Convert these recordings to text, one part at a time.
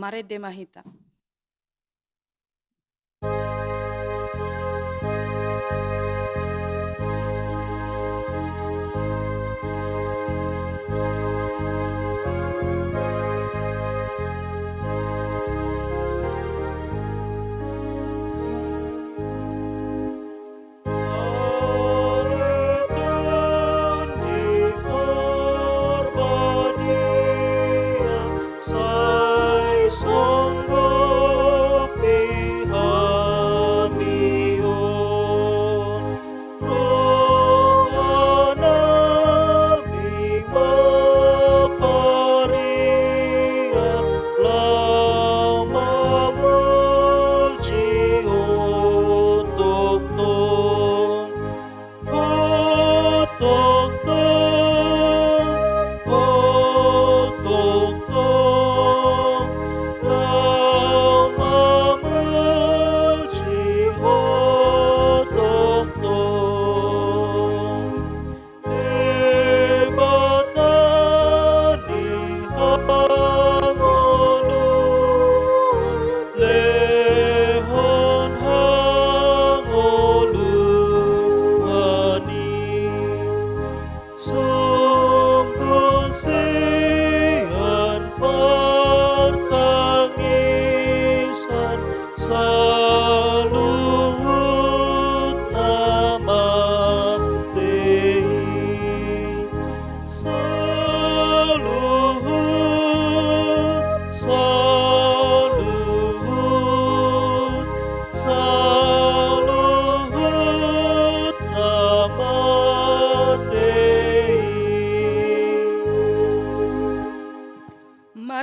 Mare de Mahita.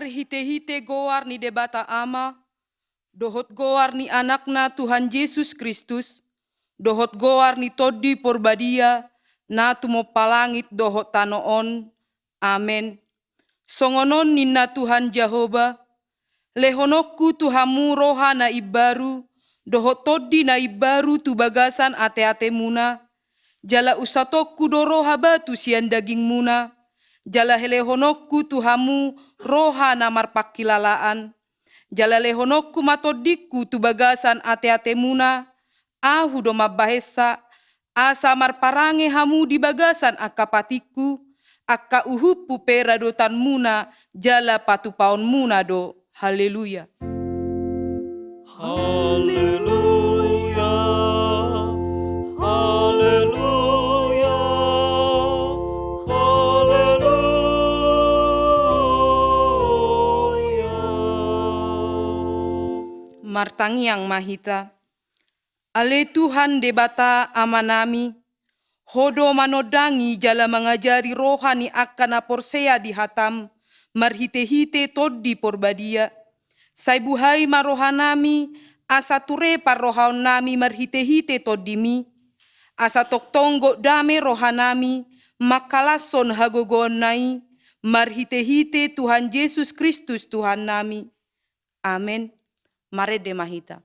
Hite-hite goar ni debata ama, dohot goar ni anakna Tuhan Yesus Kristus, dohot goar ni todi porbadia, na tumo palangit dohot tanoon, amen. Songonon ninna Tuhan Jehova, lehonokku Tuhamu roha na ibaru, dohot todi na ibaru tu bagasan ate-ate muna, jala usatokku doroha batu sian daging muna, jala helehonokku Tuhamu roha na marpakilalaan, jala lehonokku matodikku tu bagasan ate-ate muna, ahu do mabahesa, asa marparange hamu di bagasan akapatiku, akka uhupu peradotan muna, jala patupaon muna do. Haleluya. Haleluya. Haleluya. Haleluya. Martangiang mahita. Ale Tuhan debata amanami, hodo manodangi jala mengajari rohani akan aporsea di hatam, marhite-hite todi porbadia. Saibuhai marohanami, asa ture parrohaon nami marhite-hite todimi, asa toktonggo dame rohanami, makalason hagogon nai, marhite-hite Tuhan Yesus Kristus Tuhan nami. Amen. Mare de Mahita.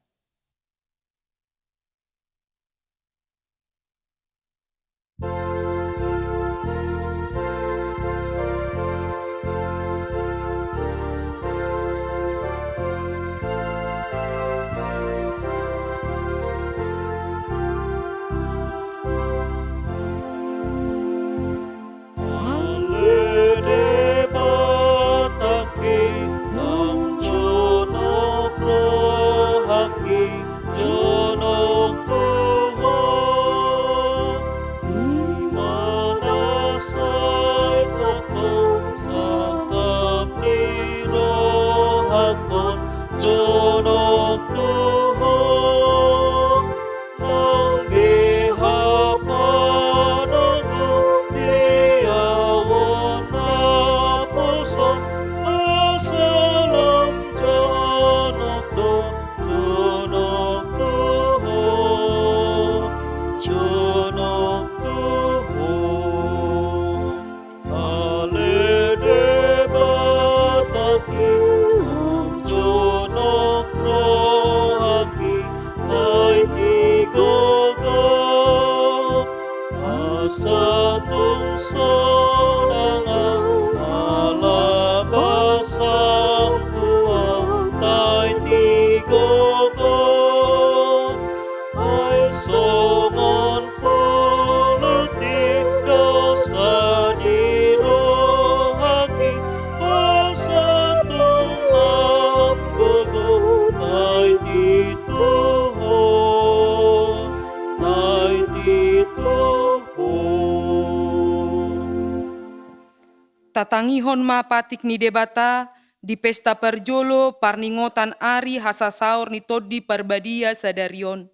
Martangihon ma patik ni debata di pesta perjolo parningotan ari hasasaur ni todi parbadia sadarion.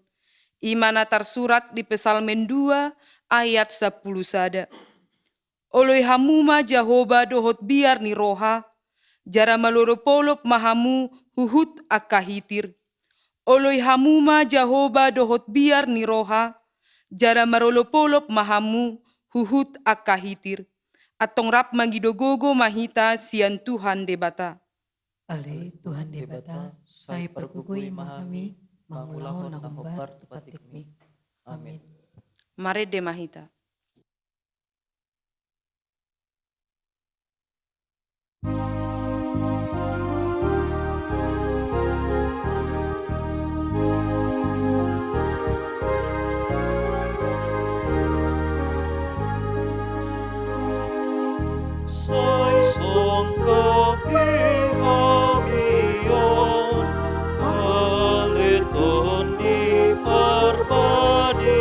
Imana tersurat di Pesalmen 2 ayat 10 sada. Oloi hamuma Jahoba dohot biar ni roha, jara maloropolop mahamu huhut akahitir. Oloi hamuma Jahoba dohot biar ni roha, jara marolopolop mahamu huhut akahitir. Atong rap mangidogogo mahita sian Tuhan debata. Ale Tuhan debata, saya pergugui mahami, mangulahon na humbar tupatikmi. Amin. Mare de mahita. Sai songko hamion, aleton di parbadia.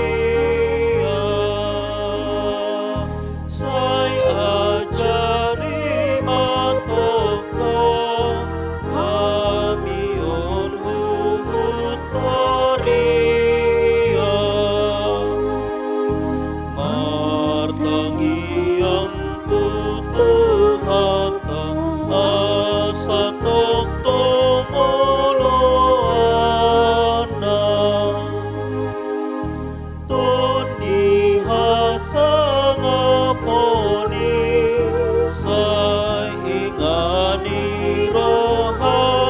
Sai ajari matoko, hamion huhut toria. Martangi ang tutuhata asa toktomoloana Toni hasangaponi sa ingani rohanami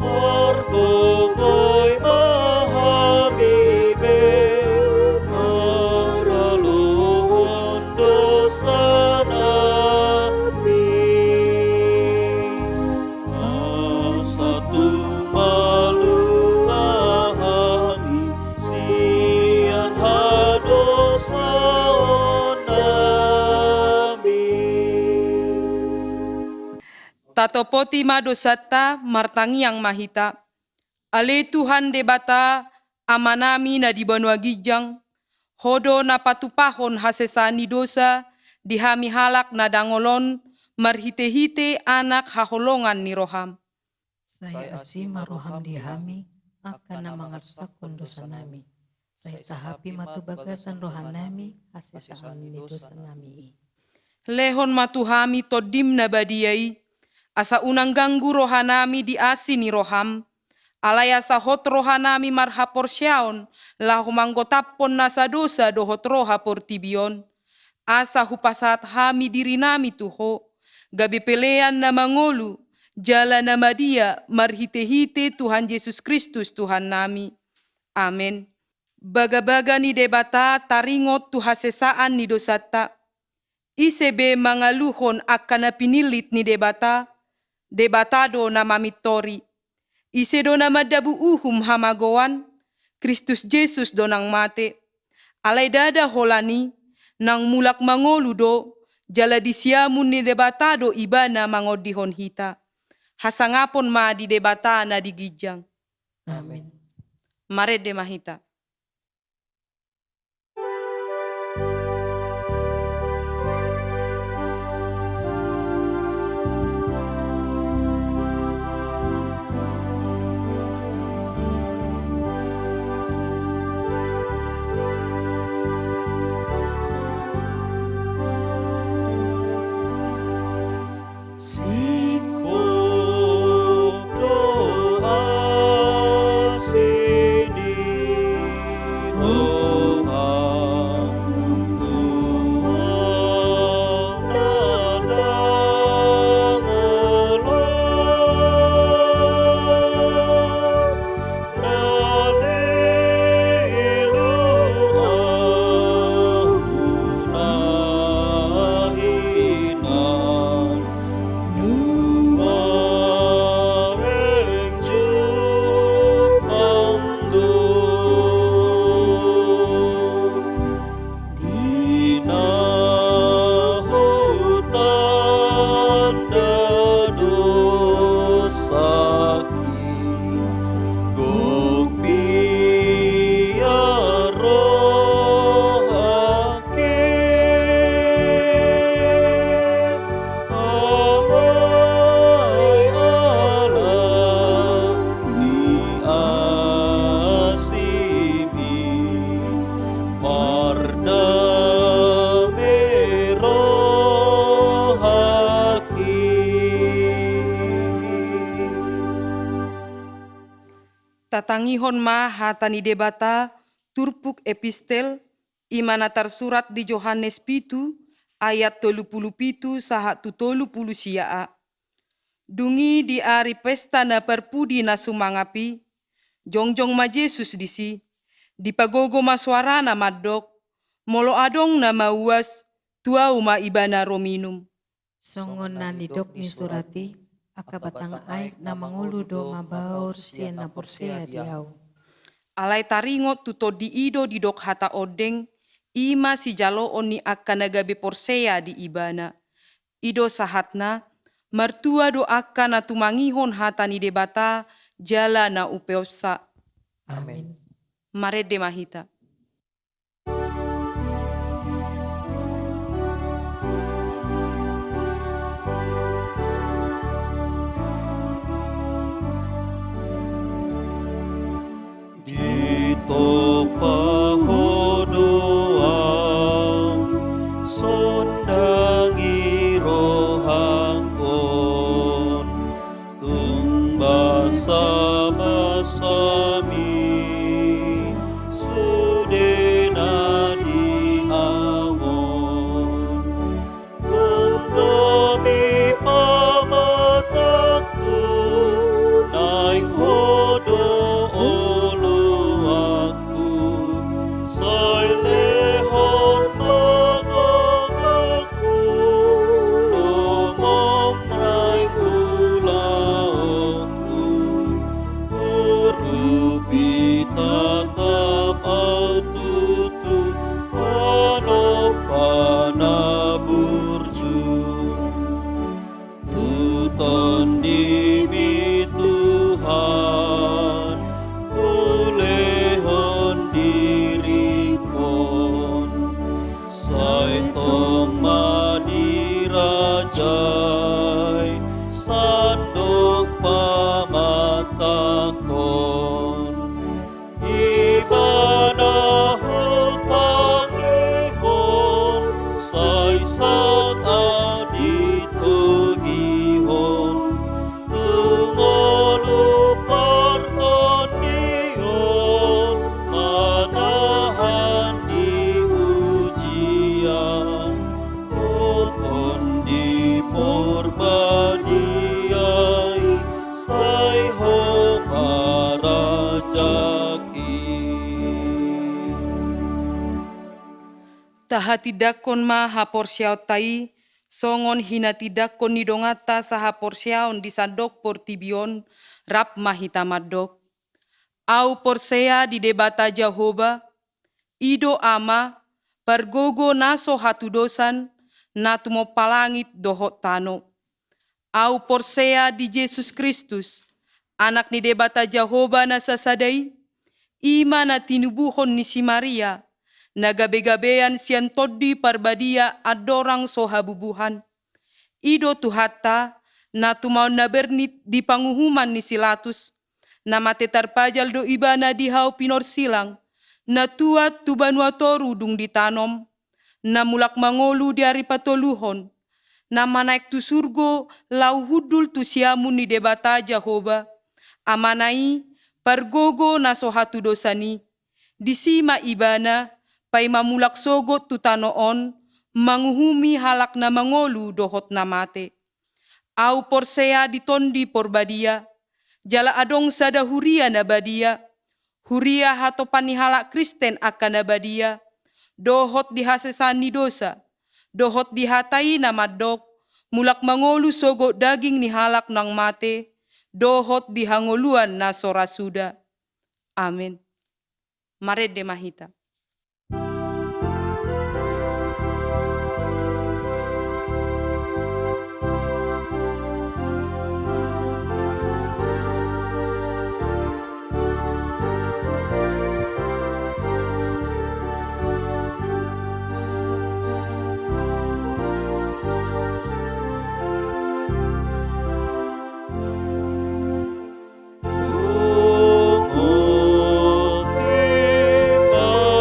Orgogoy mahabibe Araluhon dosa nabi Asa tumalulahani Sian hadosa nabi Tatopoti madosata martangi yang mahita. Ale Tuhan debata amanami na di banua gijang. Hodo na patupahon hasesani dosa. Dihami halak na dangolon. Marhite-hite anak haholongan ni roham. Saya asima roham dihami, akan na mangarsakon dosa nami. Saya sahapi matubagasan rohanami, hasisahan ni dosa nami. Lehon matuhami todim na badiai. Asa unang ganggu rohanami di asini roham. Alaya sahot rohanami marhapor syaon. Lahu manggotapon nasa dosa dohot roha portibion. Asa hupasat hami diri nami tuho. Gabi pelean na mangolu. Jala nama dia marhite-hite Tuhan Yesus Kristus Tuhan nami. Amin. Baga-baga ni debata taringot tuhasesaan ni dosata. Isebe mangaluhon akan na pinilit ni debata. Debatado na mamitori. Isedo na madabu uhum hamagoan. Kristus Jesus do nang mate. Alay dada holani. Nang mulak mangolu do. Jala disiamun ni debatado ibana mangodihon hita. Hasangapon ma di debata na digijang. Amin. Mare de mahita. Siko doa sini Tatangihon ma hatani debata turpuk epistel imana tersurat di Yohanes pitu ayat 37 saha tu 30 siaa. Dungi di ari pesta na perpudi na sumangapi, jongjong ma Yesus disi, di pagogo ma suarana madok, molo adong na mauas, tua uma ibana rominum. Songon na nidok ni surati, akabatang aik na mangulu do mabaur sien na porsea diau. Alai taringot tuto di ido di dok hata odeng, ima si jaloon ni akan nagabe porsea di ibana. Ido sahatna, mertua do akan na tumangihon hata ni debata, jala na upeosa. Amin. Mare de mahita. Dito pahodoang sondangi rohangkon tumba sama-sami sudena di awon tumdomi pamatakku naik hodo olo aku say lehon mangogaku lumomray ulaoku urupi tatap aututu ano panaburju Tuton dimi Tuhan ulehon dirikon say tong madirajay sandok pamatakon ibanaho Panginoon say saat adito gihon tungolu parton diyon manahan di ujian uton di porbadiay say ho marajaki. Tahatidakon ma haporsiaw tai, songon hinatidakon ni dongata sa haporsiaon di sadok portibion, rap mahita madok. Au porsea di debata Jehovah, ido ama, pergogo naso hatudosan, natumo palangit dohot tano. Au porsea di Yesus Kristus, anak ni debata Jehovah na sasadai, ima na tinubuhon ni si Maria, nagabe-gabean sian toddi parbadia adorang sohabubuhan. Ido tuhata na tumau na bernit di panguhuman ni Silatus, na mate tarpajal do ibana di hau pinor silang, na tuat tubanuatoru dung ditanom, na mulak mangolu di ari patoluhon, na manaik tu surgo lau hudul tu siamun ni debata Jehovah, amanai pergogo na sohatu dosani, disima ibana, pai mamulak sogot tu tanoon, manguhumi halak na mangolu dohot na mate. Au porsea ditondi porbadia, jala adong sada huria na badia, huria hato panihalak Kristen akan na badia, dohot dihasesani dosa, dohot dihatai na madok, mulak mangolu sogot daging ni halak nang mate, dohot dihangoluan na sorasuda. Amin. Mare de mahita. Oh,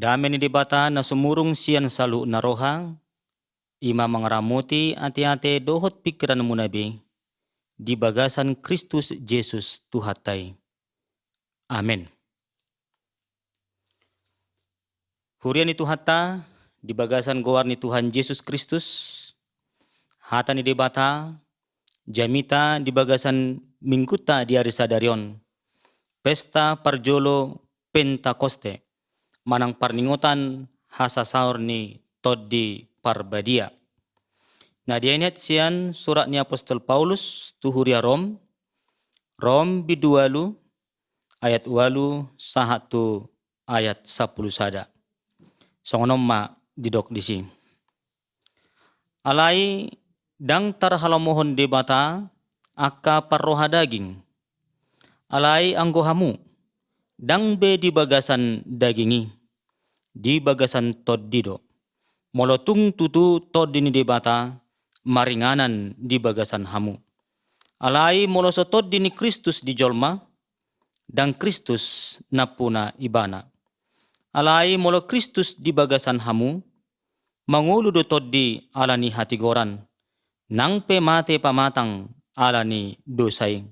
Dame ni debata na sumurung siyan salu na rohang, ima mangaramuti ati-ati dohot pikiran mo nabi, di bagasan Kristus Jesus Tuhatay. Amen. Hurian ni Tuhata, di bagasan goar ni Tuhan Yesus Kristus, hata ni debata, jamita di bagasan mingkuta di hari sadarion, pesta parjolo Pentakoste, manang parningutan hasasaur ni Toddi Parbadia. Nah dianet sian surat ni Apostol Paulus tuhuria Rom bidualu ayat walu sahatu ayat 10 sada. Songonom ma didok disi. Alai dang tarhalamohon debata akka parroha daging. Alai anggohamu dang be di bagasan dagingi, di bagasan toddido. Molotung tutu toddi ni debata maringanan di bagasan hamu. Alai moloso toddi ni Kristus di jolma, dang Kristus napuna ibana. Alai molo Kristus di bagasan hamu, mangulu do toddi alani hatigoran, nang pe mate pamatang alani dosai.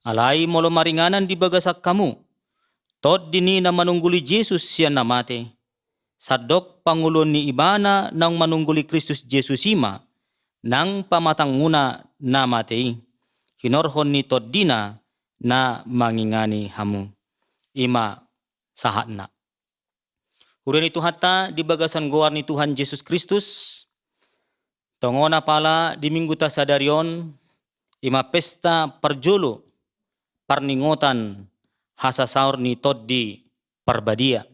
Alai molo maringanan di bagasak kamu, toddi ni na manungguli Jesus siya namate, sadok pangulon ni ibana nang manungguli Kristus Jesus ima, nang pamatang nguna namatei, hinorhon ni toddina na mangingani hamu. Ima sahatna. Hurian itu hatta di bagasan goar ni Tuhan Yesus Kristus, tongona pala di minggu tasadarion, ima pesta parjolo, parningotan, hasasaur ni Toddi Parbadia.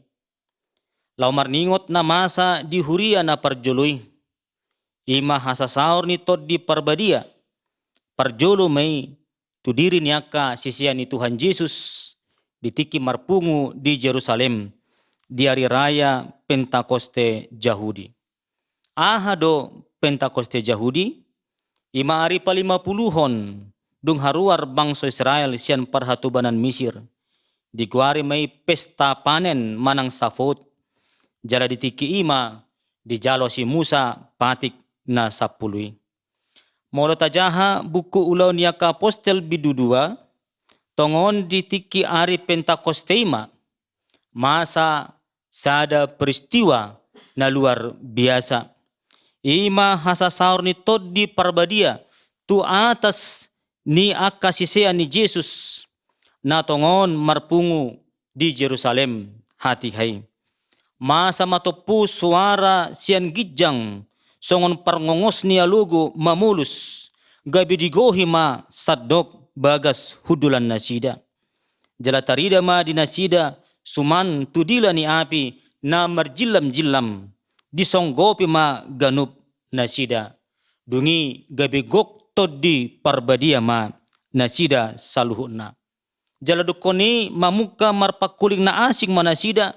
Lau marningot na masa di huria na parjoloi, ima hasasaur ni Toddi Parbadia, parjolo may tudiri niyaka sisian ni Tuhan Yesus, ditiki marpungu di Jerusalem, di hari raya Pentakoste Jahudi. Ahado Pentakoste Jahudi, ima hari pa-50 dung haruar bangsa Israel sian parhatubanan Misir. Diguari may pesta panen manang safot, jala ditiki ima di jalo si Musa patik na sapului. Molo tajaha buku ulaw niya ka apostel bidudua, tongon ditiki ari Pentakoste ima, masa sada peristiwa na luar biasa. Ima hasasaur ni Toddi Parbadia tu atas ni akasisean ni Jesus na tongon marpungu di Jerusalem hati hai. Masa matopu suara sian gijang songon parngongos ni alugo mamulus gabi digohi ma sadok bagas hudulan nasida. Jala tarida ma di nasida suman tudila ni api na marjilam-jilam disonggopi ma ganup nasida. Dungi gabi gok Toddi Parbadia ma nasida saluhuna. Jala dukoni mamuka marpakuling na asing manasida,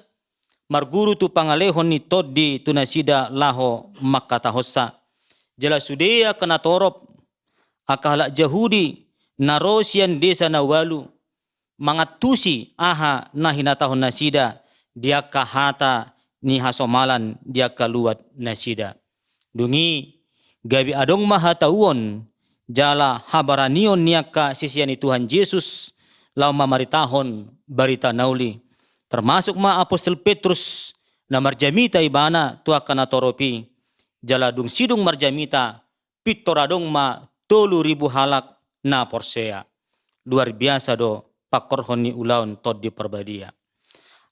marguru tu pangalehon ni Toddi tu nasida laho makatahosa. Jala sudea kana torop akala Jahudi narosian desa na walu, mangatusi aha na hinatahon nasida, dia kahata ni hasomalan dia kaluat nasida. Dungi gabi adong mahatauon jala habaranion niaka sisian ni Tuhan Yesus lau mamaritahon barita nauli. Termasuk ma Apostol Petrus na marjamita ibana tua kana toropi. Jala dung sidung marjamita pitoradong ma 3.000 halak na porsea. Luar biasa do pakorhon ni ulaun Toddi Parbadia.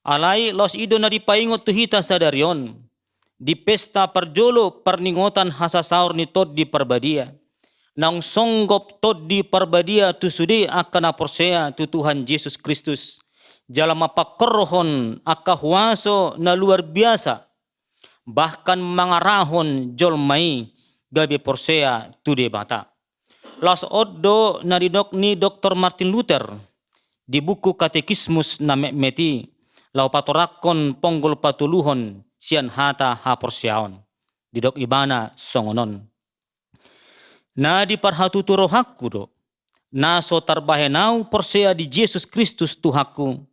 Alai los ido na dipaingot tuhita sadarion di pesta parjolo parningotan hasasaur ni Toddi Parbadia. Nang songgop Toddi Parbadia tu sudi akan porsea tu Tuhan Yesus Kristus. Jala mapakorhon akahuaso na luar biasa. Bahkan mangarahon jolmai gabi porsea tu debata. Las oddo na didok ni Dr. Martin Luther di buku Katekismus na meti lau patorakon ponggol patuluhon sian hata haporsiaon. Didok ibana songonon. Na di parhatuturo hakku do, na so tarbahenau porsea di Yesus Kristus Tuhaku,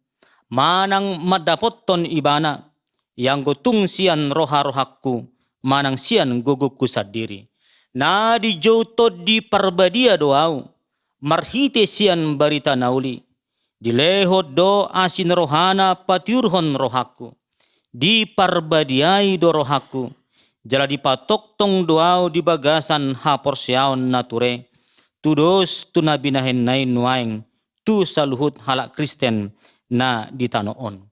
manang madapoton ibana, yang gotung sian roha-rohaku, manang sian gogokku sadiri. Na di jauh di parbadia doau, marhite sian barita nauli. Di lehot do asin rohana patiurhon rohaku. Di parbadiai do rohaku. Jala dipatok tong doau di bagasan haporsiaon nature. Tudos tu nabinahen nain nuaing. Tu saluhut halak Kristen na ditanoon.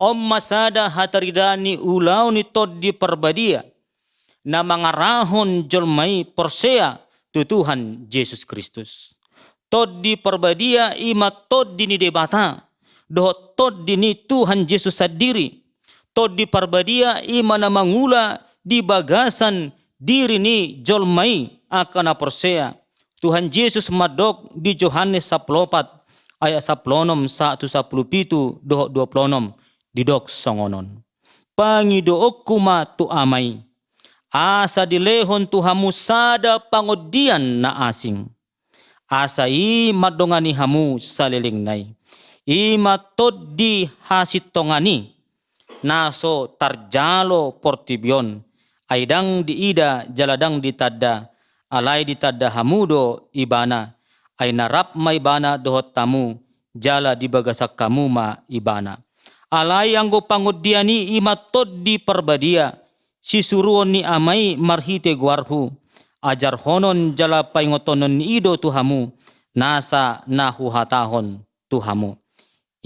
Om masada hataridani ulau ni tod di parbadia. Na mangarahon jolmai porsea tu Tuhan Yesus Kristus. Tod di parbadia ima tod di ni debata. Doh tod di ni Tuhan Yesus sadiri. Tod di parbadia ima na mangula di bagasan diri ni jolmai akana porsea. Tuhan Yesus madok di Yohanes 14 ayat 16 1:17 doh 26 didok songonon. Pangidook kuma tu amai. Asa dilehon tuhamu sada pangodian na asing. Asa i madongani hamu saliling nai. I matod di hasitongani. Naso tarjalo portibion. Aidang di ida jaladang ditada. Alai ditada hamudo ibana. Ay narap maibana dohot tamu. Jala di bagasak kamu ma ibana. Alai anggo pangodiani i matod di parbadia. Sisuruon ni amai marhite guarhu. Ajar honon jala paingotonon ni ido tuhamu. Nasa nahuhatahon tuhamu.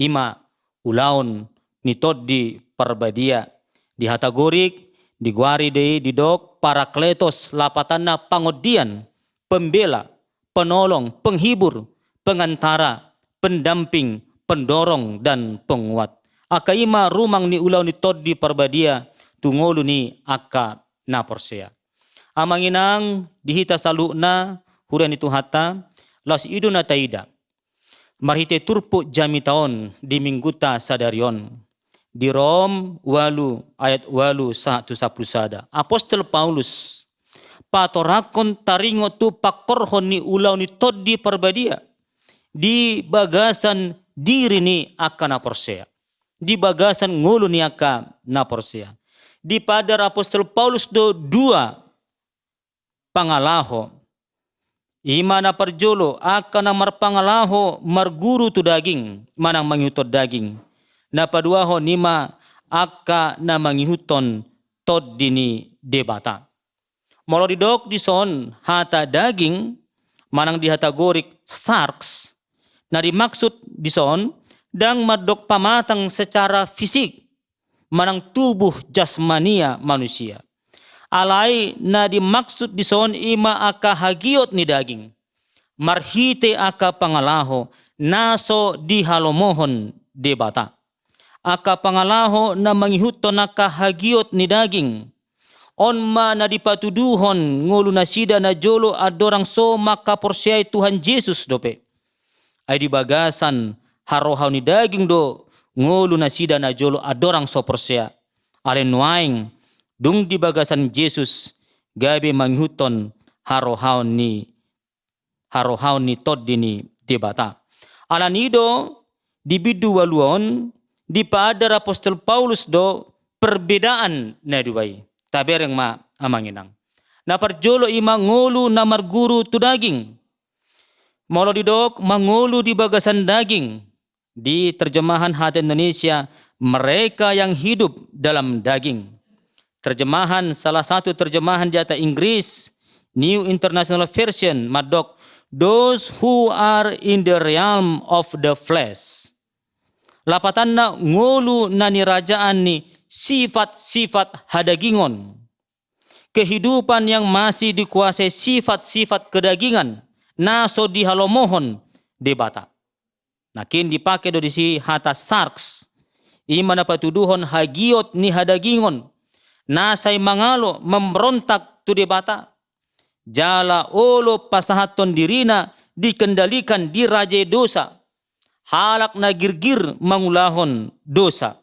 Ima ulaon ni tod di parbadia. Di hatagorik, di guari de didok parakletos lapatan na pangodian. Pembela, penolong, penghibur, pengantara, pendamping, pendorong, dan penguat. Aka ima rumang ni ulaw ni tod di parbadia. Tungolu ni aka na porsea. Amanginang dihita saluna huran itu hata las idu na taida. Marhite turpu jami taon di mingguta sadarion. Di Rom walu ayat walu 1:10 sada. Apostol Paulus patorakon taringo tu pakorhon ni ulaw ni tod di parbadia. Di bagasan diri ni aka na porsea. Di bagasan ngulu ni aka na porsea. Di padar Apostol Paulus do 2 pangalaho. Ima na parjolo aka na marpangalaho marguru tu daging manang mangihutod daging. Na paduaho nima aka na mangihuton tod dini debata. Molo didok dison hata daging manang dihatagorik sarks. Na dimaksud dison dang madok pamatang secara fisik. Manang tubuh jasmania manusia. Alai na dimaksud dison ima aka hagiot ni daging. Marhite aka pangalaho naso dihalomohon debata. Aka pangalaho na mangihuton aka hagiot ni daging. Onma na dipatuduhon ngulu na sida na jolo adorang so makaporsyay Tuhan Yesus dope. Ay dibagasan harohaw ni daging do ngulu na sida na jolo adorang so porsya. Alen nuaing dung di bagasan Yesus gabi manghuton harohaw ni tod dini debata. Alanido di bidu waluon di padar Apostol Paulus do perbedaan na duway. Tabereng ma amanginang. Na parjolo ima ngulu na marguru tu daging. Molo didok mangulu di bagasan daging. Di terjemahan Hati Indonesia, mereka yang hidup dalam daging. Terjemahan salah satu terjemahan di atas Inggris, New International Version, madok, those who are in the realm of the flesh. Lapatan na ngulu na nirajaan ni sifat-sifat hadagingon. Kehidupan yang masih dikuasai sifat-sifat kedagingan, naso dihalomohon debata. Nakin dipakai do disi hata sarks. Ima na patuduhon hagiot ni hadagingon. Nasay mangalo memberontak tu debata. Jala olo pasahaton dirina dikendalikan di raja dosa. Halak na girgir mangulahon dosa.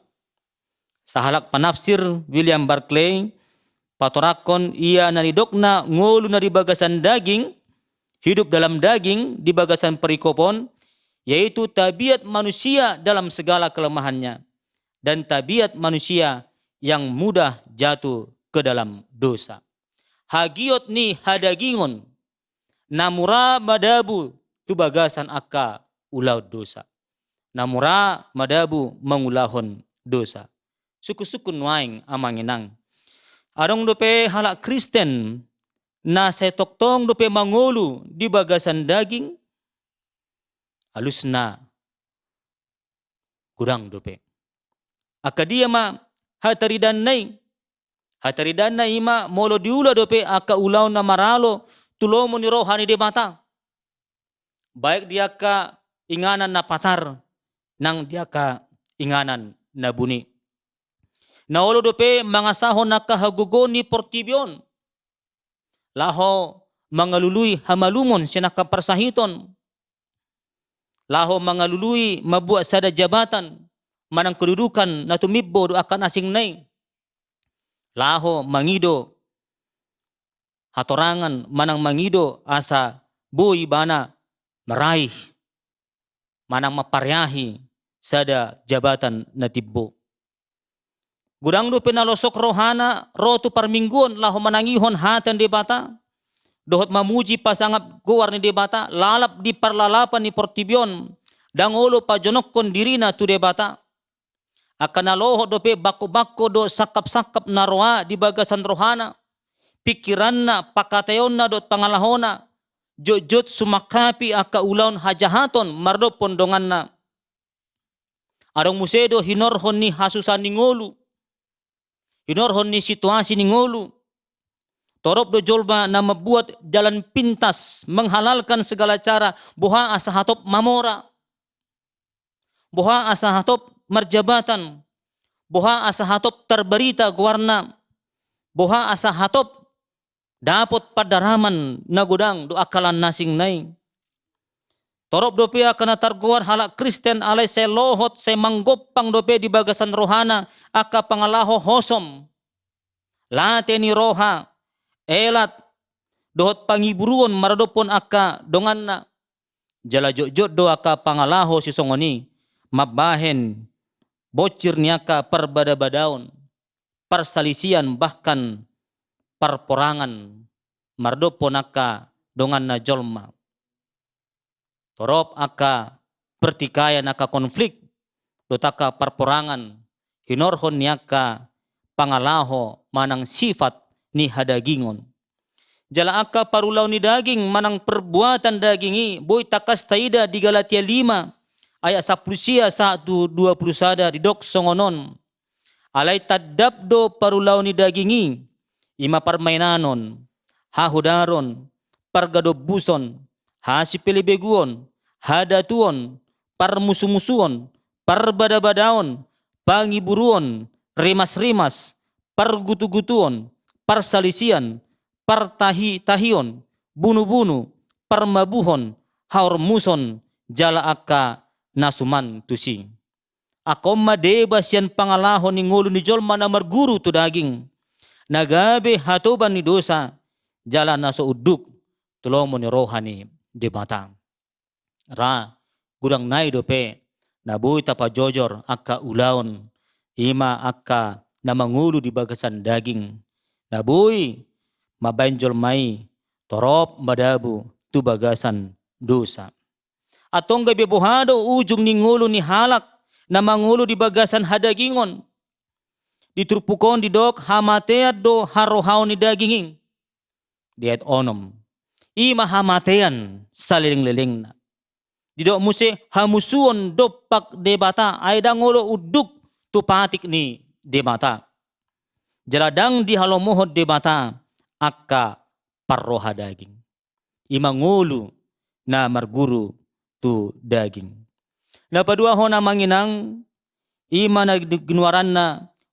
Sahalak panafsir William Barclay, patorakon ia nanidok na ngulu na di bagasan daging, hidup dalam daging di bagasan perikopon, yaitu tabiat manusia dalam segala kelemahannya dan tabiat manusia yang mudah jatuh ke dalam dosa. Hagiot ni hadagingon namura madabu tu bagasan akka ulau dosa. Namura madabu mengulahon dosa. Suku-suku nuaing amanginang. Arong dope halak Kristen na setoktong dope mangulu di bagasan daging halus na kurang dope. Aka dia ma hataridan na ima molo diula dope aka ulau na maralo tulomo ni rohani de mata. Baik dia ka inganan na patar nang dia ka inganan na buni. Naolo dope mangasahon na kahagugon ni portibion. Laho mangalului hamalumon sinaka persahiton. Laho mangalului mabuat sada jabatan manang kedudukan na tumibbo do akan asing nai. Laho mangido hatorangan manang mangido asa boy bana meraih manang maparyahi sada jabatan na tibbo. Gudang do pinalosok rohana rotu parmingguon laho manangihon hatan de bata. Dohot mamuji pasangap guar ni de bata lalap di parlalapan ni portibion dangolo pajonokkon dirina tu de bata. Akan naloho dope bako-bako do sakap-sakap na roha di bagasan rohana. Pikiranna pakatayonna dot pangalahona. Jot-jot sumakapi aka ulaun hajahaton mardo pondonganna. Arong musedo hinorhon ni hasusan ni ngolu. Hinorhon ni situasi ni ngolu. Torop do jolba na membuat jalan pintas menghalalkan segala cara boha asa hatop mamora. Boha asa hatop marjabatan. Boha asa hatop terberita guarna. Boha asa hatop dapat padaraman na gudang do akalan nasing nai. Torop dope akana targuar halak Kristen alay se lohot se manggopang dope di bagasan rohana aka pangalaho hosom. Late ni roha elat dohot pangiburuon maradopon aka donganna. Jala jot do aka pangalaho si songoni mabahen bocir niaka perbada-badaon persalisian bahkan perporangan maradopon aka donganna jolma. Torop aka pertikaian aka konflik dotaka perporangan hinorhon niaka pangalaho manang sifat ni hadagingon. Jala aka parulau ni daging manang perbuatan dagingi boy takas taida di Galatia 5 ayat 10 1:21 di dok songonon. Alay tadap do parulau ni dagingi ima permainanon hahudaron pargadobuson hasipilibeguon hadatuon parmusu-musuon parbada-badaon pangiburuon rimas-rimas pargutu-gutuon parsalisian partahi-tahion bunuh-bunuh parmabuhon haormuson jala aka nasuman tusi. Akom madebas yan pangalahon ni ngulu ni jolma na marguru tu daging. Nagabe hatoban ni dosa jala naso uduk tulomo ni rohani di mata. Ra gudang nai dope nabuy tapa jojor aka ulaon ima aka na mangulu di bagasan daging. Nabuy mabanjol mai torop madabu tu bagasan dosa. Atong gabi buhado ujung ni ngulu ni halak na mangulu di bagasan hadagingon. Ditrupukon di dok hamateat do harohaw ni daginging. Diet onom. Ima hamatean saliling-liling na. Didok muse hamusuon dopak debata ay dangolo uduk tupatik ni debata. Jaladang di halomohod debata akka parroha daging. Ima ngulu na marguru tu daging. Napadua ho na manginang ima na ginuaran na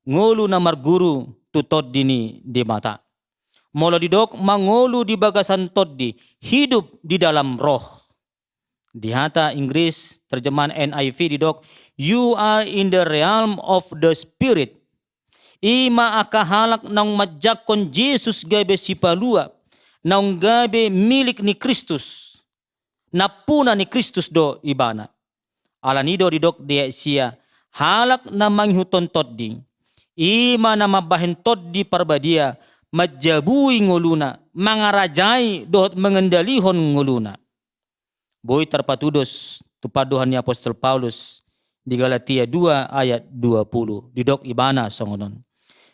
ngulu na marguru tu toddi di mata. Molo didok mangulu di bagasan toddi hidup di dalam roh. Di hata Inggris terjemahan NIV didok you are in the realm of the spirit. Ima akahalak nang majakon Jesus gabe sipalua nang gabe milik ni Kristus. Napuna ni Kristus do ibana. Alanido didok dia sia halak na manghuton toddi. Ima na mabahin toddi parbadia, majabui nguluna, mangarajai dohot mengendalihon nguluna. Boy terpatudos tupaduhan ni Apostol Paulus di Galatia 2 ayat 20. Didok ibana songonon.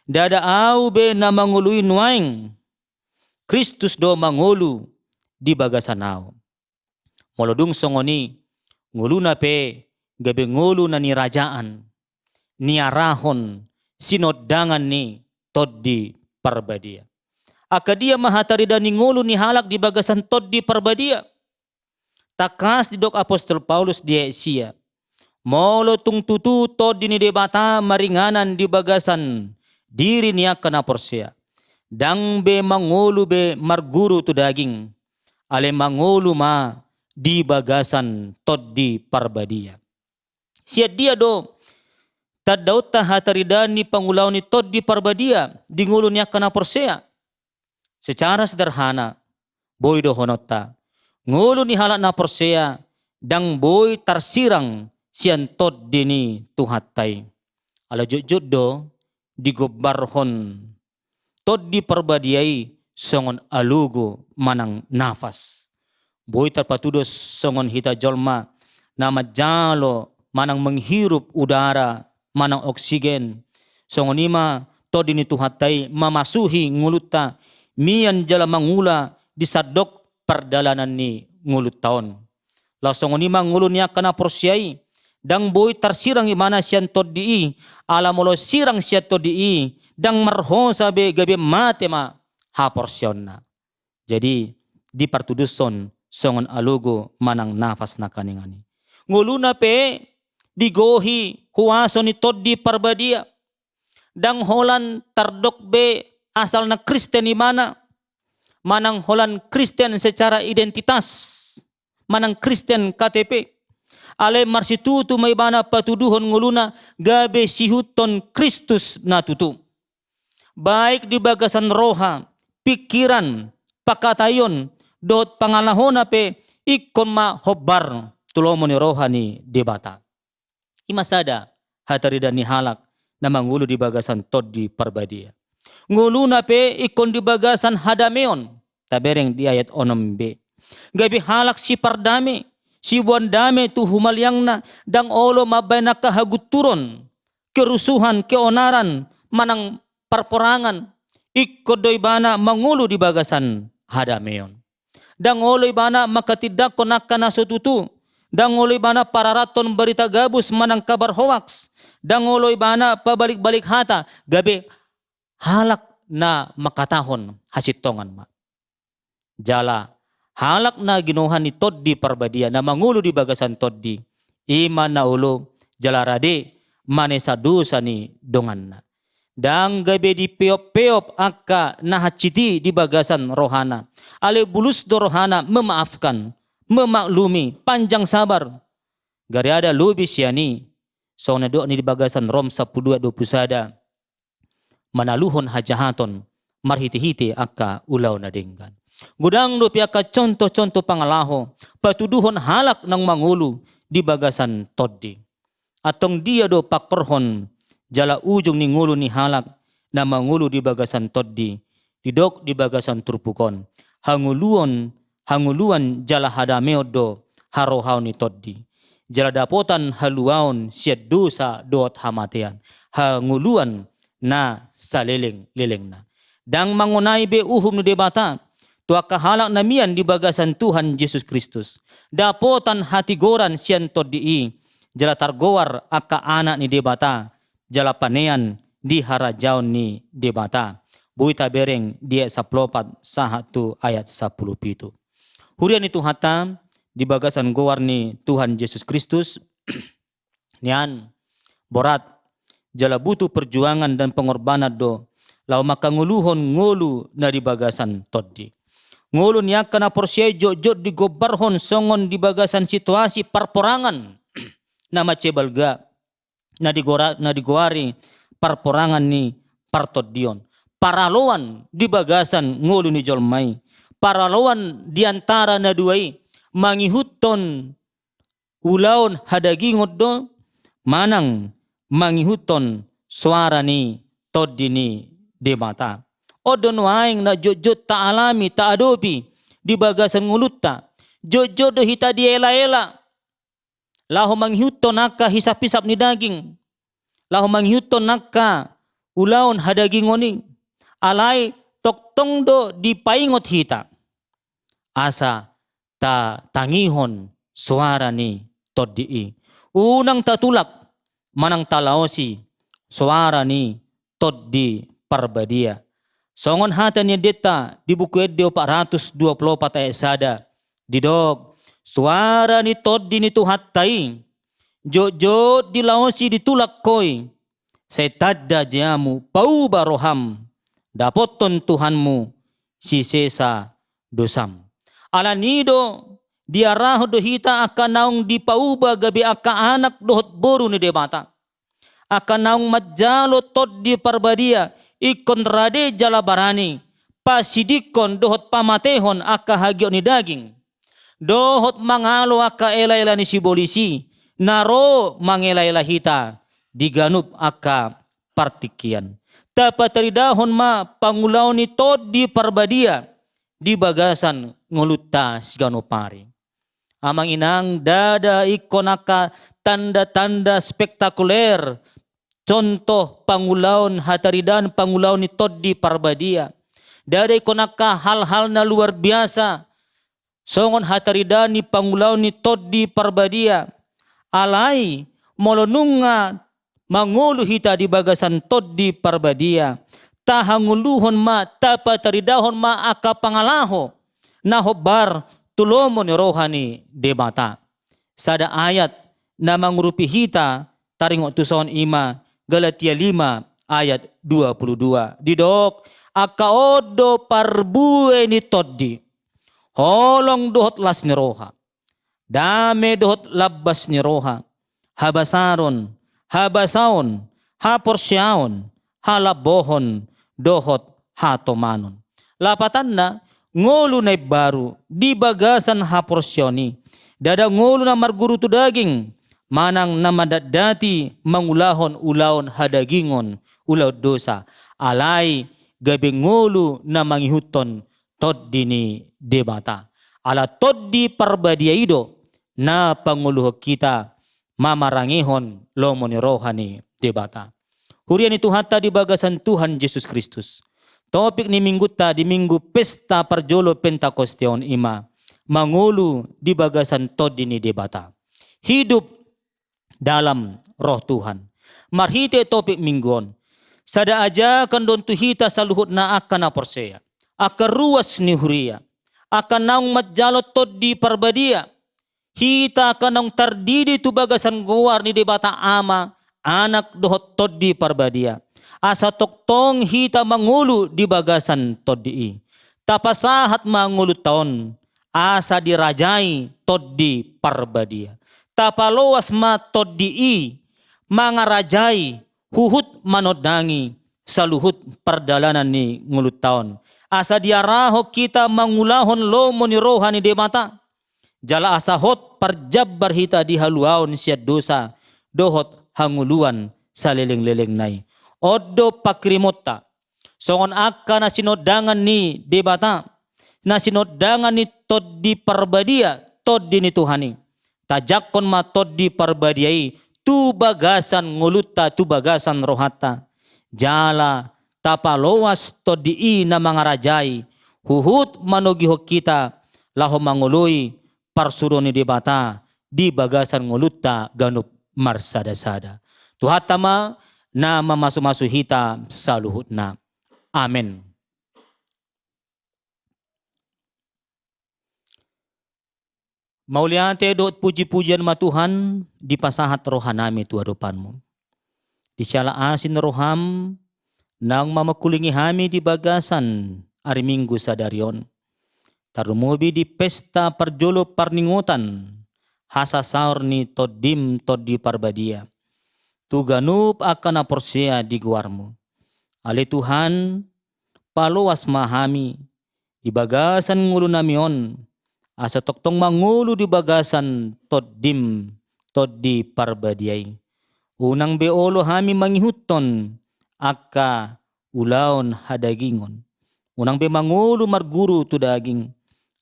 Dada au be na mangului nuaing. Kristus do mangulu di bagasanao. Molodung songoni nguluna pe gabe ngulu na ni rajaan. Ni arahon sinodangan ni toddi parbadia. Akadia mahatari dan ni ngulu ni halak di bagasan toddi parbadia. Takas didok Apostol Paulus di Asia. Molo tung tutu toddi ni debata maringanan di bagasan diri niya kana porsea. Dang be mangulu be marguru tu daging. Ale mangulu ma di bagasan toddi parbadia. Siya dia do tadaut tahataridan ni pangulaw ni toddi parbadia di ngulu niya kana porsea. Secara sederhana, boy do honota. Ngulu ni halak na porsea dang boy tarsirang siyan toddi ni tuhatay. Ala jujud do digobarhon toddi parbadiay songon alugo manang nafas. Boy terpatudos songon hita jolma na majalo manang menghirup udara manang oksigen. Songon ima toddi ni tuhatay mamasuhi nguluta mian jala mangula disadok perdalanan ni ngulut taon. Lasongon ima ngulu niya kana porsyai dang boy tarsirang imana siyan toddi alamolo sirang siya toddi dang marho sabe gabe mate ma ha porsyon na. Jadi di partuduson songon alugo manang nafas na kaningani. Ngulu na pe digohi huwaso ni toddi parbadia. Dang holan tardok be asal na Kristen imana. Manang holan Kristen secara identitas. Manang Kristen KTP. Ale marsitutu may bana patuduhon nguluna gabe sihuton Kristus na tutu. Baik di bagasan roha, pikiran, pakatayon, dot pangalahona pe ikon ma hobar tulomo ni roha ni debata. Imasada hatarida ni halak na mangulo di bagasan toddi parbadia. Ngulu na pe ikon di bagasan hadameon. Tabereng di ayat 6b. Gabi halak si pardame, si buandame tu humalyang na, dang olo mabay na kahaguturon, kerusuhan, keonaran, manang parporangan, ikodoy bana mangulo di bagasan hadameon. Dang olo bana makatidak konak na sututu, dang olo bana pararaton berita gabus manang kabar hoax, dang olo bana pabalik-balik hata, gabi halak na makatahon hasitongan ma. Jala halak na ginuhan ni toddi parbadia na mangulo di bagasan toddi iman na ulo jala rade manesa dosa ni dongan na. Dang gabe di peop-peop akka nahaciti di bagasan rohana. Ale bulus do rohana memaafkan, memaklumi, panjang sabar. Gari ada lubis yani. So na do ni di bagasan Rom 12:21 manaluhon hajahaton marhiti-hiti akka ulaw na denggan. Gudang do piaka contoh-contoh pangalaho patuduhon halak ng mangulo di bagasan toddi. Atong dia do pakperhon jala ujung ni ngulo ni halak na mangulo di bagasan toddi didok di bagasan turpukon. Hanguluan jala hadameod do harohaw ni toddi. Jala dapotan haluaon siya dosa doot hamatian. Hanguluan na saleleng-leleng na. Dang mangunay be uhum no debata tua kahalak namian di bagasan Tuhan Yesus Kristus. Dapotan hatigoran siyan toddi jala targowar akka anak ni debata jala panean di harajaon ni debata. Buita bereng dia saplopat sahatu ayat 17. Hurian itu hata di bagasan gowar ni Tuhan Yesus Kristus nian borat jala butuh perjuangan dan pengorbanan do lau makanguluhon ngulu na di bagasan toddi. Ngulu niya kana porsyay jod digobarhon songon di bagasan situasi parporangan na macebalga na digowari parporangan ni partodion. Paraloan di bagasan ngulu ni jolmay. Paraloan diantara na duay mangihuton ulaon hadagingot do manang mangihuton suara ni tod dini debata. Odon waing na jojot ta alami ta adopi di bagasan ngulut ta. Jojot do hita di ela-ela. Laho manghiuto naka hisap-hisap ni daging. Laho manghiuto naka ulaon hadaging oni. Alay toktong do di paingot hita. Asa ta tangihon suara ni tod dii. Unang tatulak manang talaosi suara ni tod di parbadia. Songon hata ni deta di buku Eddeo 424 ayat sada. Didog suara ni tod di ni tuhattai. Jojot di laosi ditulak koi. Setadda jamu pau baroham. Dapoton Tuhanmu si sesa dosam. Alanido diaraho do hita akan naung dipauba gabi aka anak dohot boru ni debata. Akan naung majalo tod di parbadia ikon rade jalabarani pasidikon dohot pamatehon aka hagio ni daging. Dohot mangalo aka ela-ela ni si bolisi naro mangela-ela hita diganup aka partikian. Dapat teridahon ma pangulaw ni tod di parbadia di bagasan nguluta sigano pari. Amang inang dada ikonaka tanda-tanda spektakuler. Contoh pangulaon hataridan pangulaon ni tod di parbadia. Dada ikonaka hal-hal na luar biasa. Songon hataridan ni pangulaon ni tod di parbadia. Alay molonunga mangulu hita di bagasan tod di parbadia. Tahanguluhon ma tapataridahon ma aka pangalaho nahobar tulomo ni rohani debata. Sada ayat na mangurupi hita taringo tuson ima Galatia 5 ayat 22. Didok aka odo parbue ni toddi. Holong dohot las ni roha. Dame dohot labbas ni roha. Habasaron, habasaon, haporsyaon, halabohon, dohot hatomanon. Lapatan na ngolo na baru di bagasan haporsyoni. Dada ngolo na margurutu daging. Manang namadadati mangulahon ulaon hadagingon ulaw dosa. Alay gabi ngolo na mangihuton tod dini debata. Ala tod di parbadia ido na panguluh kita mamarangihon lomo ni rohani debata. Hurian itu hatta di bagasan Tuhan Yesus Kristus. Topik ni minggu ta di minggu pesta parjolo Pentakostion ima. Mangulu di bagasan tod dini debata. Hidup dalam roh Tuhan. Marhite topik mingguon. Sada aja kan don tuhita saluhut na akan na porseya. Akan ruas ni huria. Akan naung majalo tod di parbadia. Hita akan naung tardidi tu bagasan guar ni debata ama. Anak dohot tod di parbadia. Asa toktong hita mangulu di bagasan tod di. Tapasahat mangulu taon. Asa dirajai tod di parbadia. Tapaloas ma tod di mangarajai huhut manodangi saluhut perdalanan ni ngulut taon. Asa diaraho kita mangulahon lomo ni rohani demata. Jala asa hot parjabbar hita di haluaon siya dosa dohot hanguluan sa leleng-leleng nai. Odo pakrimota. Songon akka na sinodangan ni debata. Na sinodangan ni tod di parbadia tod di ni Tuhani. Tajakon ma tod di parbadiai tu bagasan nguluta tu bagasan rohata. Jala tapalowas tod di na mga rajai. Huhut manogiho kita laho mangului parsuro ni debata di bagasan nguluta ganup marsada-sada. Tuhatama na mamasu-masu hita sa luhut na. Amen. Mauliate doot puji-pujian matuhan di pasahat rohanami tu adupanmu. Di siala asin roham nang mamakulingi hami di bagasan ari minggu sadarion. Tarumubi di pesta parjolo parningutan hasasaur ni todim todi parbadia. Tuganup akan aporsea di guarmu. Ale Tuhan paluas mahami di bagasan ngulu namion. Asa toktong mangulu di bagasan todim todi parbadiay. Unang beolo hami mangihuton akka ulaon hadagingon. Unang be mangulu marguru tu daging,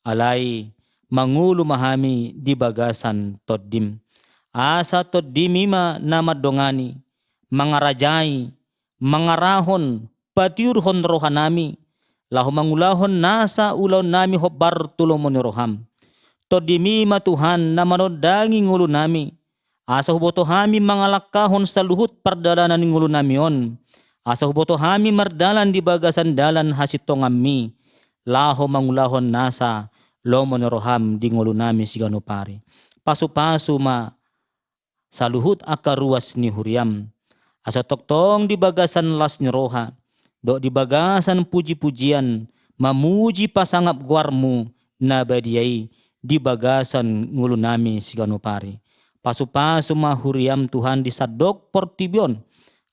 alai mangulu mahami di bagasan toddim. Asa toddim ima nama dongani, mangarajai, mangarahon, patiurhon rohanami, lahu mangulahon nasa ulaw nami hobar tulomoni roham. Toddim ima Tuhan na manodangin ngulu nami, asa huboto hami mangalakahon sa luhut pardalanan ngulu nami on. Asa huboto hami mardalan di bagasan dalan hasitongami, laho mangulahon nasa lomon roham di ngulu nami sigano pare. Pasu-pasu ma saluhut aka ruas ni huriam. Asa toktong di bagasan las ni roha, do di bagasan puji-pujian, mamuji pasangap guarmu na badiai di bagasan ngulu nami sigano pare. Pasu-pasu ma huriam Tuhan di sadok portibion.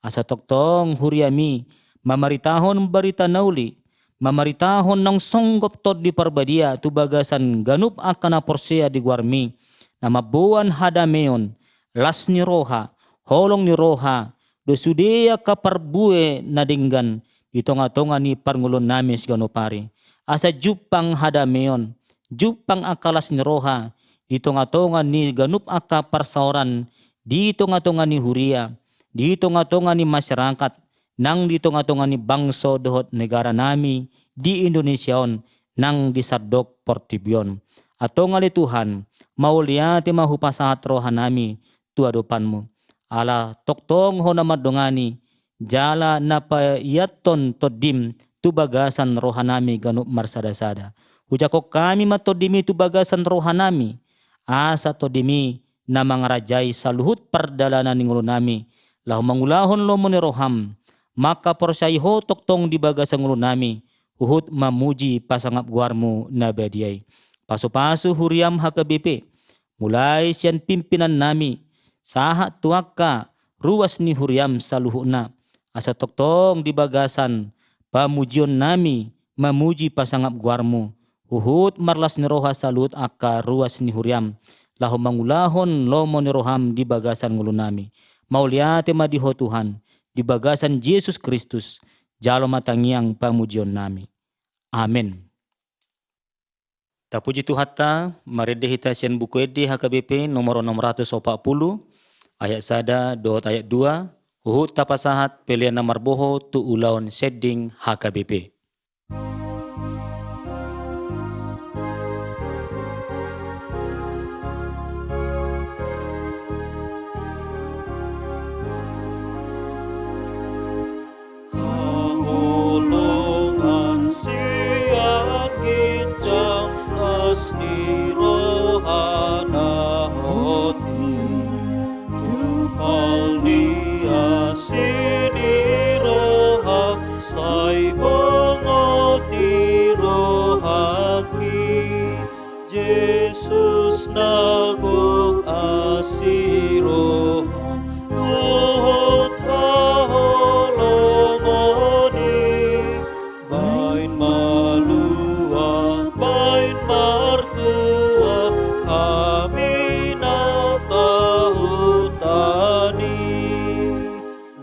Asa toktong huriami mamaritahon barita nauli, mamaritahon ng songgop tod di parbadia tu bagasan ganup akana porsea di guarmi, na mabuan hadameon, las ni roha, holong ni roha, do sudea kaparbue na dinggan, itonga-tonga ni parngulon namin sigano pare. Asa jupang hadameon, jupang akalas ni roha, itonga-tonga ni ganup aka parsaoran, di tonga-tonga ni huria, di tonga-tonga ni masyarakat, nang di tonga-tonga ni bangso dohot negara nami di Indonesia on, nang di sadok portibion. Ato ngali Tuhan, mauliati mahupasahat rohan nami tu adupanmu. Ala toktong ho na madongani, jala napayaton toddim tu bagasan rohan nami ganup marsada-sada. Hujako kami matodimi tu bagasan rohan nami, asa todimi na mangarajai saluhut pardalanan ni ngulo nami, lahu mangulahon lomo ni roham, maka porsai ho toktong di bagasan ngulo nami, uhut mamuji pasangap guarmu na badiai. Pasu-pasu huriam HKBP, mulai sian pimpinan nami, saha tuaka ruas ni huriam saluhuna, asa toktong di bagasan pamujion nami, mamuji pasangap guarmu, uhut marlas ni roha salut aka ruas ni huriam, lahu mangulahon lomo ni roham di bagasan ngulo nami. Mauliate madiho Tuhan, di bagasan Yesus Kristus, jalo matangiang pamujion nami. Amin. Tapuji Tuhata, marede hita sian buku ede HKBP nomor 640, ayat sada dot ayat 2, uhut tapasahat pelian namar boho tu ulaon seding HKBP. Jesus nagok asiro tuhot haholongoni, bain malua bain martua kami natahutani,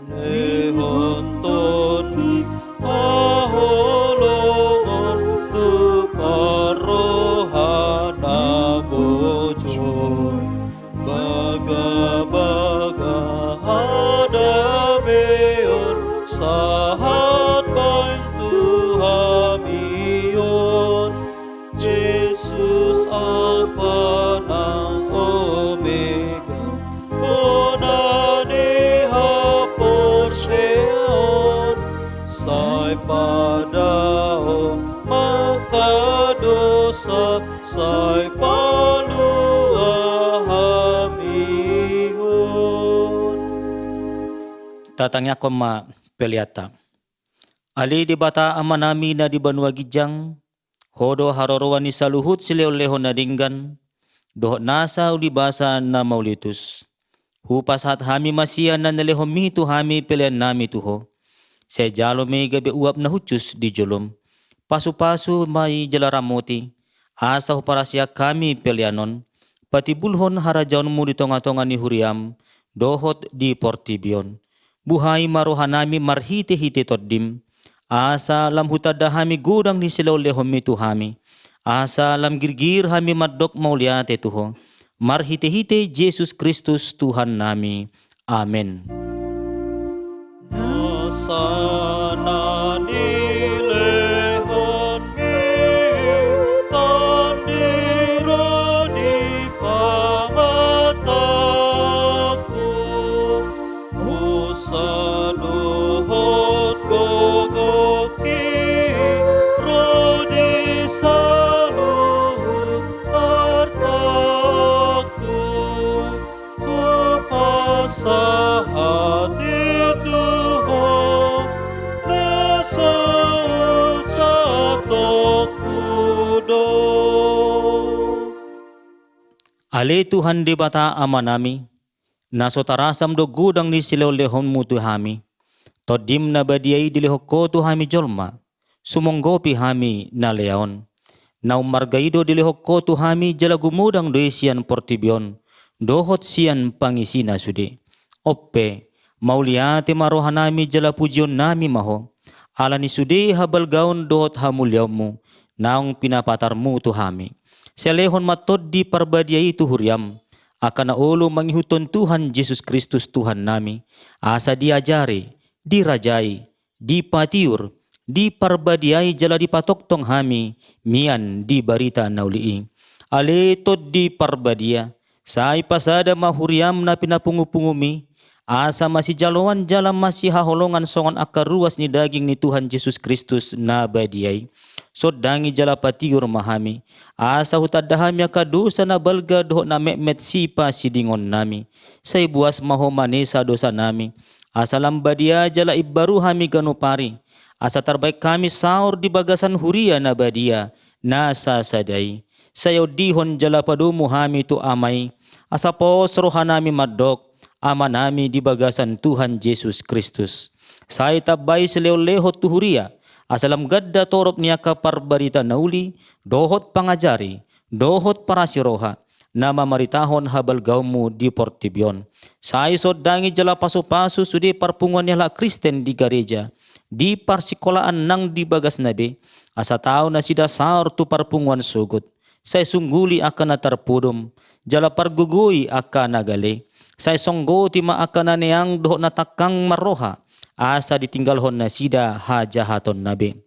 nehontoni haholongon tu parohan baga-baga hadameon sahat bain Tuhamion, Jesus Alpha nang Omega, onani haposheon, say padao makadosa, say tatangnya koma peliata. Ali di bata amanami na di banua gijang, hodo harorowa ni saluhut sileo-leho na dinggan, dohot nasa ulibasa na maulitus. Hupas hat hami masia na nalehomi tu hami pelian nami tuho. Sejalo may gabi uap na hucus di jolom. Pasu-pasu may jalaramoti, asa huparasya kami pelianon, pati bulhon harajaon mo di tonga-tonga ni huriam, dohot di portibion. buhay marohanami marhite-hite toddim. Asa lam hutada hami gudang ni silaw lehom itu hami. Asa lam girgir hami madok mauliate tuho. Marhite-hite Jesus Kristus Tuhan nami. Amen. Sana nilehon mi tandiro di pangataku usaluhot gogoki rodi saluhut hartaku kupasa hati Tuhan nasaut satokudo. Ale Tuhan di bata ama nami, naso tarasam do gudang ni silaw lehon mutu hami. Todim na badiay dilihok ko tu hami jolma, sumonggopi hami na leon. Nau margaido dilihok ko tu hami jala gumudang do sian portibion, dohot sian pangisina sude. Oppe, mauliate marohanami jala pujion nami maho, ala ni sude habal gaon dohot hamulyamu, naong pinapatarmu tu hami. Selehon matod di parbadiay itu huriam, akan na ulo mangihuton Tuhan Jesus Kristus Tuhan nami, asa diajari, dirajai, dipatiur, diparbadiay jala dipatoktong hami, mian di barita naulii. Ale tod di parbadia, say pasada mahuriam na pinapungupungumi, asa masih jalawan jalan masih haholongan songon akaruas ni daging ni Tuhan Jesus Kristus na badiay. Sodangi jala patiur mahami, asa hutadahami akadosa na balga doho na mekmet sipa sidingon nami. Say buas maho manesa dosa nami, asa lambadia jala ibaru hami ganupari, asa terbaik kami saur di bagasan huria na badia, nasa sadai. Sayo dihon jala padumu hami tu amai, asa pos rohanami madok, ama nami di bagasan Tuhan Yesus Kristus. Say tabay sileo-leho tu huria, asalam gadda torop niya kaparbarita nauli, dohot pangajari, dohot parasiroha, na mamaritahon habal gawmu di portibion. Sa isod dangi jala paso-paso sudi parpungan nila Kristen di gareja, di parsikolaan nang di bagas nabi, asa tao na sida saur tu parpungan sugot. Sa sungguli akan na tarpudom, jala pargugoy akan nagali. Sa songgo ti maakan na niyang dohot na takang maroha, asa ditinggalhon na sida hajahaton nabi.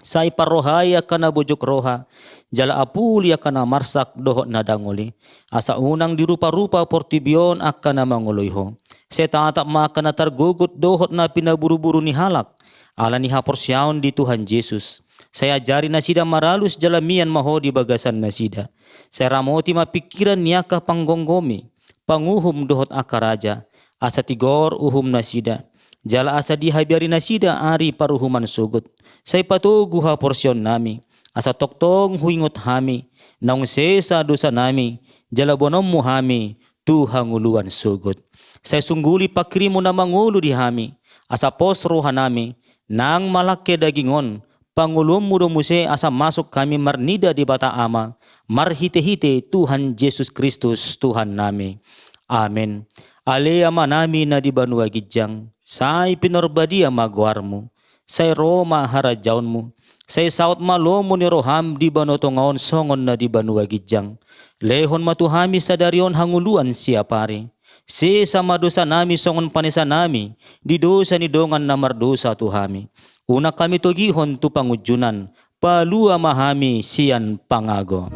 Say parohay akan na bujok roha, jala apuli akan na marsak dohot na danguli. Asa unang dirupa-rupa portibion akan na manguluyho. Say tatap makan na targugot dohot na pinaburu-buru ni halak, ala ni haporsyaon di Tuhan Yesus. Saya ajari na sida maralus jalamian maho di bagasan na sida. Saya ramoti mapikiran niya ka panggonggomi, panguhum dohot akaraja, asa tigor uhum na sida. Jala asa dihabiari na sida ari paruhuman sugot. Say patugu ha porsyon nami, asa toktong huingot hami, naung sesa dosa nami, jala bonom mo hami, tu hanguluan sugot. Say sungguli pakrimo na mangulo di hami, asa posroha nami, nang malake dagingon, pangulom mo muse asa masuk kami marnida di bata ama, marhite-hite Tuhan Yesus Kristus Tuhan nami. Amen. Ale ama nami na di banua gijang, say pinorbadia magwarmu, say Roma harajaunmu, say saut malomo ni roham di banotongaon songon na di banua gijang, lehon matuhami sa darion hanguluan siya pare, si sama dosa nami songon panisa nami, di dosa ni dongan na mardosa tuhami, una kami togihon tu pangujunan, palua mahami siyan pangago.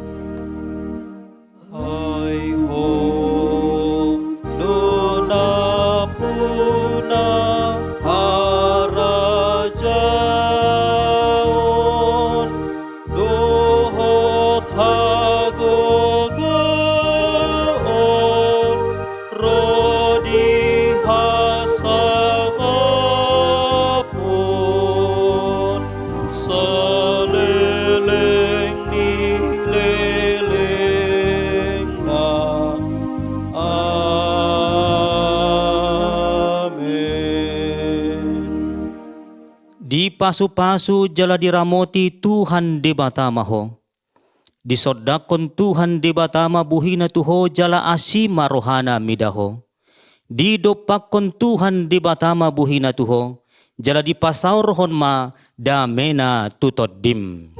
Hai ho dona puna harajaon dohot hagogoon rodi hasangapon saleleng ni leleng na. Amen. Di pasu-pasu jala diramoti Tuhan di batamaho. Di sodakon Tuhan di batama buhina tuho jala asima rohana midaho. Di dopakon Tuhan di batama buhina tuho, jala di pasaurhon ma damena tutod dim.